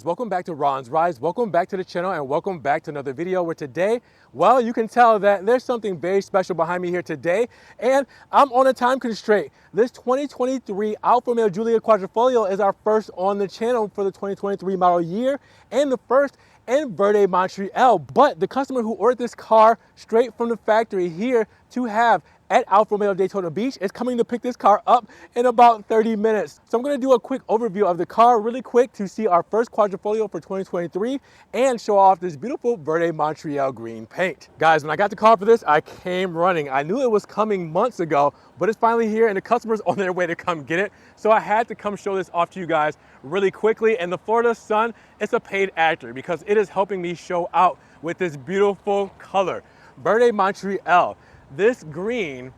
welcome back to Ron's Rise, welcome back to the channel, and welcome back to another video where today, well, you can tell that there's something very special behind me here today, and I'm on a time constraint. This 2023 Alfa Romeo Giulia Quadrifoglio is our first on the channel for the 2023 model year, and the first in Verde Montreal, but the customer who ordered this car straight from the factory here to have at Alfa Romeo Daytona Beach is coming to pick this car up in about 30 minutes. So I'm gonna do a quick overview of the car really quick to see our first Quadrifoglio for 2023 and show off this beautiful Verde Montreal green paint. Guys, when I got the car for this, I came running. I knew it was coming months ago, but it's finally here and the customer's on their way to come get it. So I had to come show this off to you guys really quickly. And the Florida sun, it's a paid actor because it is helping me show out with this beautiful color. Verde Montreal. This green,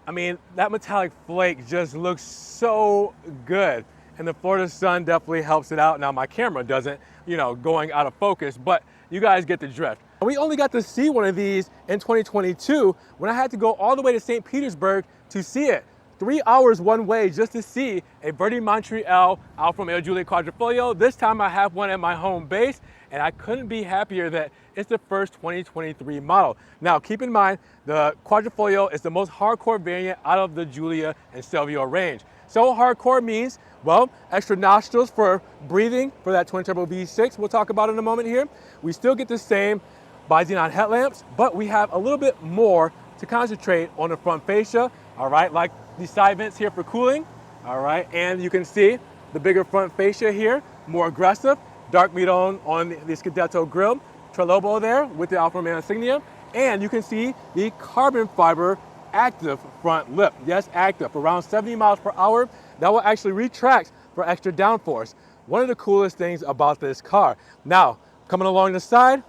I mean, that metallic flake just looks so good. And the Florida sun definitely helps it out. Now my camera doesn't, going out of focus, but you guys get the drift. We only got to see one of these in 2022 when I had to go all the way to St. Petersburg to see it. 3 hours one way just to see a Verde Montreal Alfa Romeo Giulia Quadrifoglio. This time I have one at my home base, and I couldn't be happier that it's the first 2023 model. Now, keep in mind, the Quadrifoglio is the most hardcore variant out of the Giulia and Stelvio range. So hardcore means, well, extra nostrils for breathing for that twin turbo V6 we'll talk about in a moment here. We still get the same bi-xenon headlamps, but we have a little bit more to concentrate on the front fascia, all right, like these side vents here for cooling, all right, and you can see the bigger front fascia here, more aggressive, dark meat on the Scudetto grille, Trelobo there with the Alfa Romeo insignia, and you can see the carbon fiber active front lip. Yes, active, around 70 miles per hour. That will actually retract for extra downforce. One of the coolest things about this car. Now, coming along the side,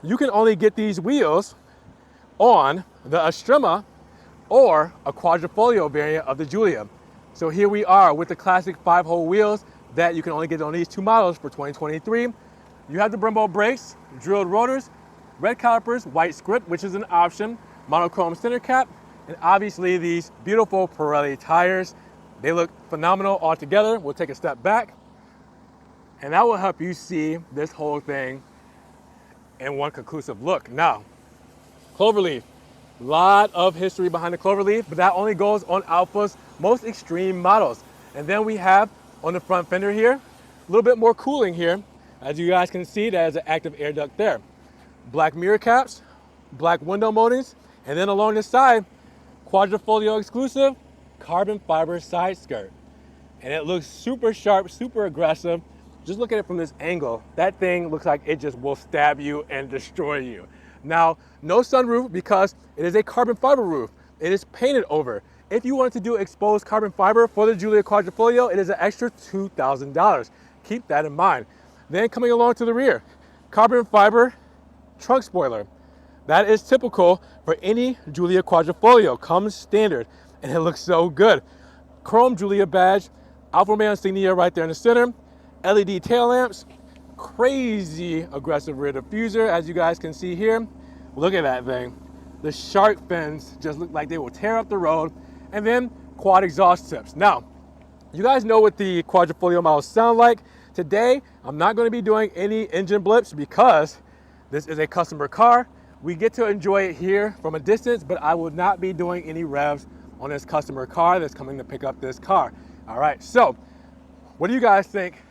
you can only get these wheels on the Estrema or a Quadrifoglio variant of the Giulia. So here we are with the classic 5-hole wheels that you can only get on these two models for 2023. You have the Brembo brakes, drilled rotors, red calipers, white script, which is an option, monochrome center cap, and obviously these beautiful Pirelli tires. They look phenomenal all together. We'll take a step back, and that will help you see this whole thing in one conclusive look. Now, cloverleaf. Lot of history behind the cloverleaf, but that only goes on Alfa's most extreme models. And then we have on the front fender here, a little bit more cooling here. As you guys can see, that is an active air duct there. Black mirror caps, black window moldings, and then along the side, Quadrifoglio exclusive carbon fiber side skirt. And it looks super sharp, super aggressive. Just look at it from this angle. That thing looks like it just will stab you and destroy you. Now, no sunroof because it is a carbon fiber roof. It is painted over. If you wanted to do exposed carbon fiber for the Giulia Quadrifoglio, it is an extra $2,000. Keep that in mind. Then coming along to the rear, carbon fiber trunk spoiler. That is typical for any Giulia Quadrifoglio, comes standard, and it looks so good. Chrome Giulia badge, Alfa Romeo insignia right there in the center, LED tail lamps, crazy aggressive rear diffuser, as you guys can see here. Look at that thing. The shark fins just look like they will tear up the road. And then quad exhaust tips. Now, you guys know what the Quadrifoglio models sound like. Today, I'm not going to be doing any engine blips because this is a customer car. We get to enjoy it here from a distance, but I will not be doing any revs on this customer car that's coming to pick up this car. All right, so what do you guys think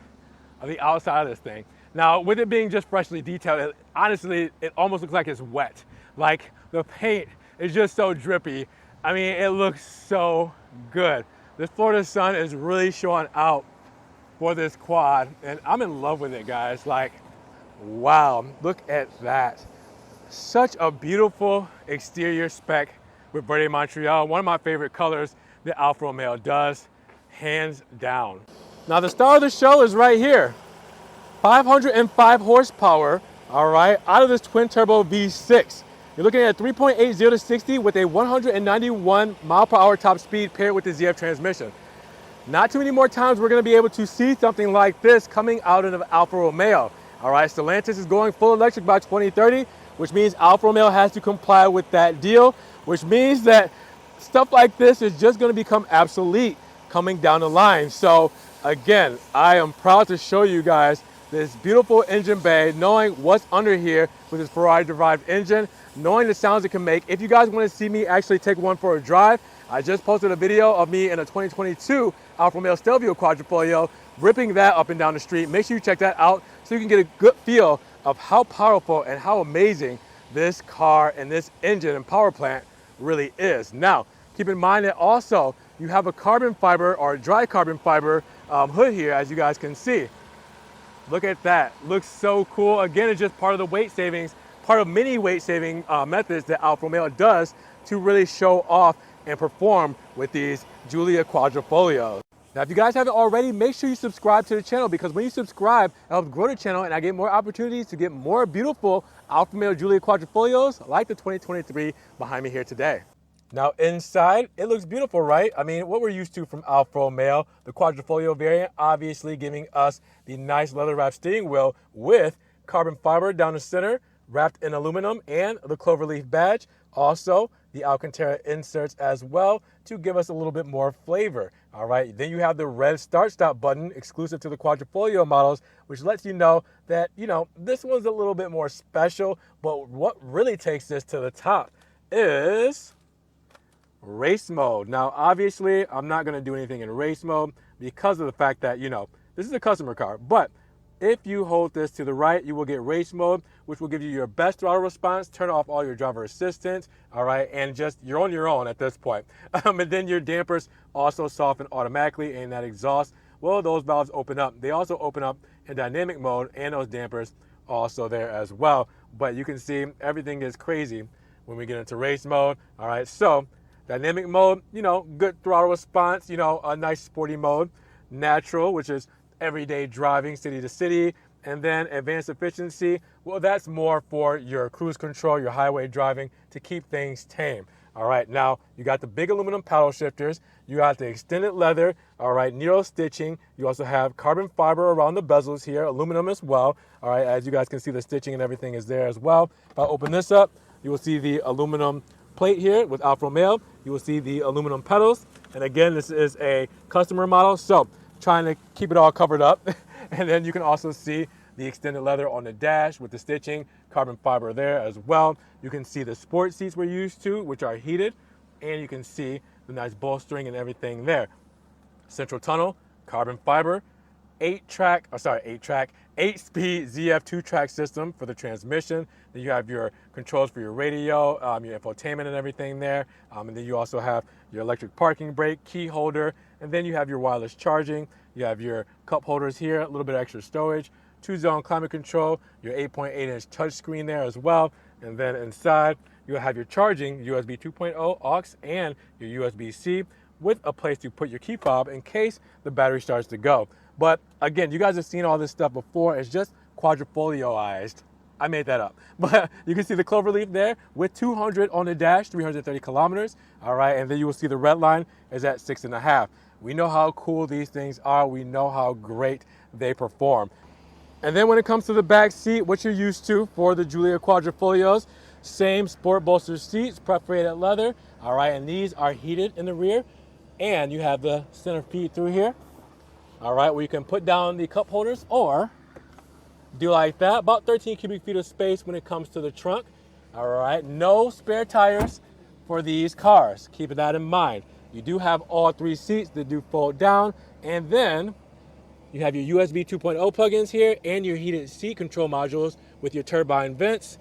of the outside of this thing? Now, with it being just freshly detailed, honestly, it almost looks like it's wet. Like the paint is just so drippy. I mean, it looks so good. This Florida sun is really showing out for this quad, and I'm in love with it, guys. Like, wow, look at that. Such a beautiful exterior spec with Verde Montreal. One of my favorite colors that Alfa Romeo does, hands down. Now, the star of the show is right here. 505 horsepower, all right, out of this twin turbo V6. You're looking at 3.80 to 60 with a 191 mile per hour top speed paired with the ZF transmission. Not too many more times we're going to be able to see something like this coming out of Alfa Romeo. All right, Stellantis is going full electric by 2030, which means Alfa Romeo has to comply with that deal, which means that stuff like this is just going to become obsolete coming down the line. So again, I am proud to show you guys this beautiful engine bay, knowing what's under here with this Ferrari-derived engine, knowing the sounds it can make. If you guys want to see me actually take one for a drive, I just posted a video of me in a 2022 Alfa Romeo Giulia Quadrifoglio, ripping that up and down the street. Make sure you check that out so you can get a good feel of how powerful and how amazing this car and this engine and power plant really is. Now, keep in mind that also you have a carbon fiber or dry carbon fiber hood here, as you guys can see. Look at that, looks so cool. Again, it's just part of the weight savings, part of many weight saving methods that Alfa Romeo does to really show off and perform with these Giulia Quadrifoglios. Now, if you guys haven't already, make sure you subscribe to the channel, because when you subscribe, it helps grow the channel and I get more opportunities to get more beautiful Alfa Romeo Giulia Quadrifoglios like the 2023 behind me here today. Now inside, it looks beautiful, right? I mean, what we're used to from Alfa Romeo, the Quadrifoglio variant, obviously giving us the nice leather-wrapped steering wheel with carbon fiber down the center, wrapped in aluminum, and the cloverleaf badge. Also, the Alcantara inserts as well to give us a little bit more flavor. All right, then you have the red start-stop button exclusive to the Quadrifoglio models, which lets you know that, this one's a little bit more special, but what really takes this to the top is race mode. Now, obviously, I'm not going to do anything in race mode because of the fact that, this is a customer car, but if you hold this to the right, you will get race mode, which will give you your best throttle response, turn off all your driver assistance, all right, and just you're on your own at this point. And then your dampers also soften automatically, and that exhaust, well, those valves open up. They also open up in dynamic mode, and those dampers also there as well. But you can see everything is crazy when we get into race mode, all right. So dynamic mode, good throttle response, a nice sporty mode. Natural, which is everyday driving, city to city. And then advanced efficiency, well, that's more for your cruise control, your highway driving, to keep things tame. All right, now you got the big aluminum paddle shifters, you got the extended leather, all right, Nero stitching. You also have carbon fiber around the bezels here, aluminum as well. All right, as you guys can see, the stitching and everything is there as well. If I open this up, you will see the aluminum plate here with Alfa Romeo. You will see the aluminum pedals. And again, this is a customer model, so trying to keep it all covered up. And then you can also see the extended leather on the dash with the stitching, carbon fiber there as well. You can see the sport seats we're used to, which are heated, and you can see the nice bolstering and everything there. Central tunnel, carbon fiber, 8-speed ZF 2-track system for the transmission. Then you have your controls for your radio, your infotainment and everything there. And then you also have your electric parking brake, key holder, and then you have your wireless charging. You have your cup holders here, a little bit of extra storage, 2-zone climate control, your 8.8-inch touchscreen there as well. And then inside, you'll have your charging, USB 2.0 aux, and your USB-C with a place to put your key fob in case the battery starts to go. But again, you guys have seen all this stuff before. It's just quadrifolioized. I made that up. But you can see the cloverleaf there with 200 on the dash, 330 kilometers. All right, and then you will see the red line is at 6.5. We know how cool these things are. We know how great they perform. And then when it comes to the back seat, what you're used to for the Giulia Quadrifoglios, same sport bolster seats, perforated leather. All right, and these are heated in the rear. And you have the center feed through here. All right, where you can put down the cup holders or do like that. About 13 cubic feet of space when it comes to the trunk. All right, no spare tires for these cars. Keep that in mind. You do have all 3 seats that do fold down, and then you have your USB 2.0 plugins here and your heated seat control modules with your turbine vents.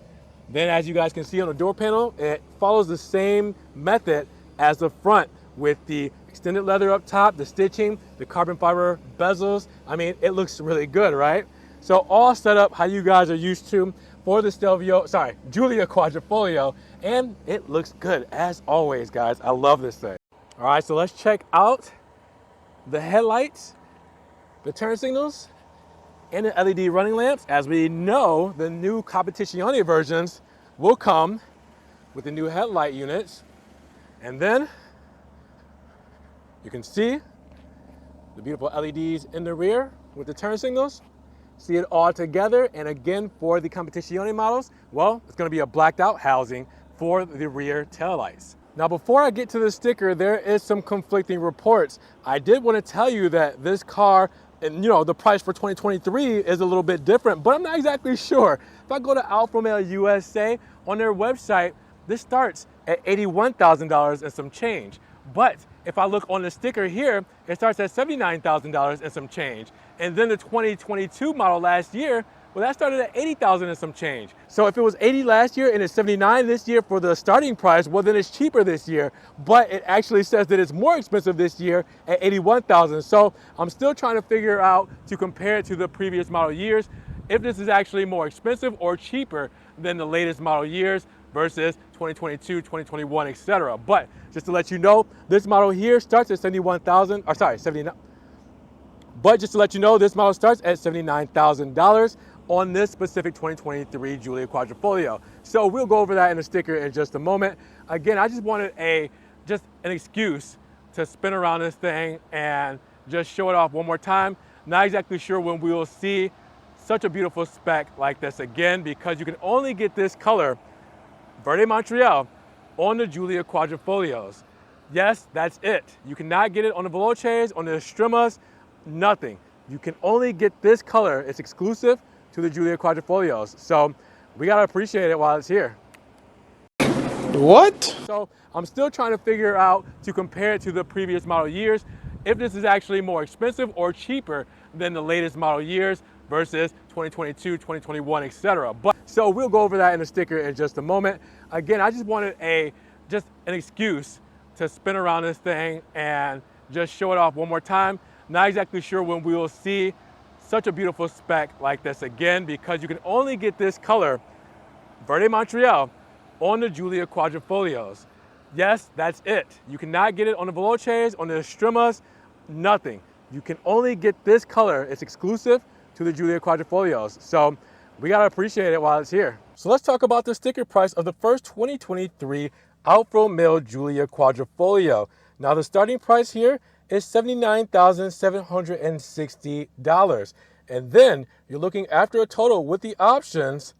Then as you guys can see on the door panel, it follows the same method as the front with the extended leather up top, the stitching, the carbon fiber bezels. I mean, it looks really good, right? So all set up how you guys are used to for the Giulia Quadrifoglio, and it looks good as always, guys. I love this thing. All right, so let's check out the headlights, the turn signals, and the LED running lamps. As we know, the new Competizione versions will come with the new headlight units. And then you can see the beautiful LEDs in the rear with the turn signals. See it all together. And again, for the Competizione models, well, it's going to be a blacked out housing for the rear taillights. Now, before I get to the sticker, there is some conflicting reports. I did want to tell you that this car And you know, the price for 2023 is a little bit different, but I'm not exactly sure. If I go to Alfa Romeo USA, on their website, this starts at $81,000 and some change. But if I look on the sticker here, it starts at $79,000 and some change. And then the 2022 model last year, well, that started at $80,000 and some change. So if it was 80 last year and it's 79 this year for the starting price, well, then it's cheaper this year. But it actually says that it's more expensive this year at 81,000. So I'm still trying to figure out to compare it to the previous model years, if this is actually more expensive or cheaper than the latest model years versus 2022, 2021, etc. But just to let you know, this model here starts at 79. But just to let you know, this model starts at $79,000 on this specific 2023 Giulia Quadrifoglio. So we'll go over that in a sticker in just a moment. Again, I just wanted an excuse to spin around this thing and just show it off one more time. Not exactly sure when we will see such a beautiful spec like this again, because you can only get this color, Verde Montreal, on the Giulia Quadrifoglios. Yes, that's it. You cannot get it on the Veloces, on the Estremas, nothing. You can only get this color. It's exclusive to the Giulia Quadrifoglios. So we gotta appreciate it while it's here. What? So I'm still trying to figure out to compare it to the previous model years, if this is actually more expensive or cheaper than the latest model years versus 2022, 2021, etc. But so we'll go over that in a sticker in just a moment. Again, I just wanted an excuse to spin around this thing and just show it off one more time. Not exactly sure when we will see such a beautiful spec like this again, because you can only get this color, Verde Montreal, on the Giulia Quadrifoglios. Yes, that's it. You cannot get it on the Veloces, on the Estremas, nothing. You can only get this color. It's exclusive to the Giulia Quadrifoglios. So we gotta appreciate it while it's here. So let's talk about the sticker price of the first 2023 Alfa Romeo Giulia Quadrifoglio. Now the starting price here is $79,760. And then you're looking after a total with the options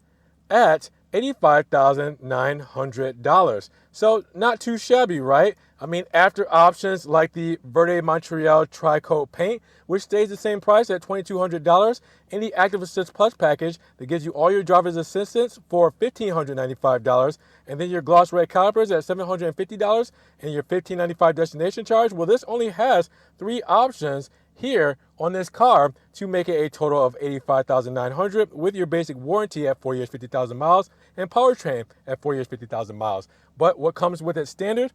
at $85,900. So not too shabby, right? I mean, after options like the Verde Montreal Tri-Coat paint, which stays the same price at $2,200, and the Active Assist Plus package that gives you all your driver's assistance for $1,595, and then your gloss red calipers at $750, and your $1,595 destination charge. Well, this only has 3 options here on this car to make it a total of $85,900 with your basic warranty at 4 years, 50,000 miles, and powertrain at 4 years, 50,000 miles. But what comes with it standard?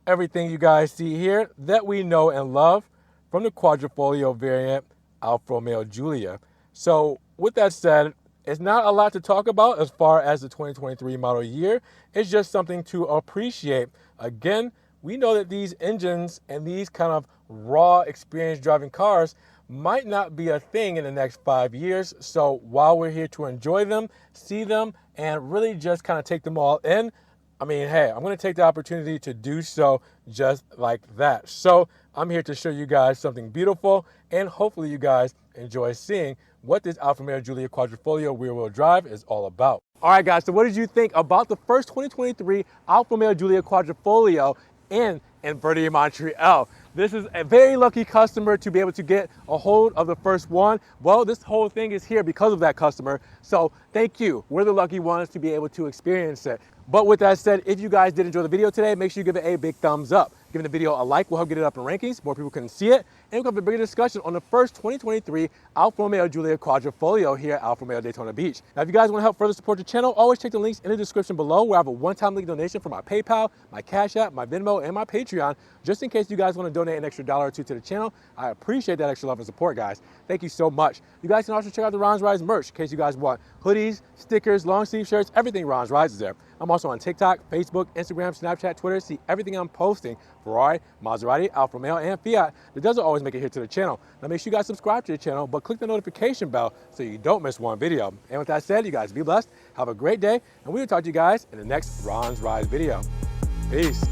Everything you guys see here that we know and love from the Quadrifoglio variant Alfa Romeo Giulia. So with that said, it's not a lot to talk about as far as the 2023 model year. It's just something to appreciate. Again, we know that these engines and these kind of raw experience driving cars might not be a thing in the next 5 years. So while we're here to enjoy them, see them, and really just kind of take them all in, I mean, hey, I'm going to take the opportunity to do so just like that. So I'm here to show you guys something beautiful, and hopefully you guys enjoy seeing what this Alfa Romeo Giulia Quadrifoglio rear-wheel drive is all about. All right, guys, so what did you think about the first 2023 Alfa Romeo Giulia Quadrifoglio in Verde Montreal? This is a very lucky customer to be able to get a hold of the first one. Well, this whole thing is here because of that customer. So thank you. We're the lucky ones to be able to experience it. But with that said, if you guys did enjoy the video today, make sure you give it a big thumbs up. Giving the video a like will help get it up in rankings. More people can see it. And we'll have a bigger discussion on the first 2023 Alfa Romeo Giulia Quadrifoglio here at Alfa Romeo Daytona Beach. Now, if you guys want to help further support the channel, always check the links in the description below, where I have a one-time link donation for my PayPal, my Cash App, my Venmo, and my Patreon, just in case you guys want to donate an extra $1 or $2 to the channel. I appreciate that extra love and support, guys. Thank you so much. You guys can also check out the Ron's Rides merch in case you guys want hoodies, stickers, long sleeve shirts, everything Ron's Rides is there. I'm also on TikTok, Facebook, Instagram, Snapchat, Twitter. See everything I'm posting. Ferrari, Maserati, Alfa Romeo, and Fiat. That doesn't always make it here to the channel. Now make sure you guys subscribe to the channel, but click the notification bell so you don't miss one video. And with that said, you guys be blessed, have a great day, and we will talk to you guys in the next Ron's Rides video. Peace.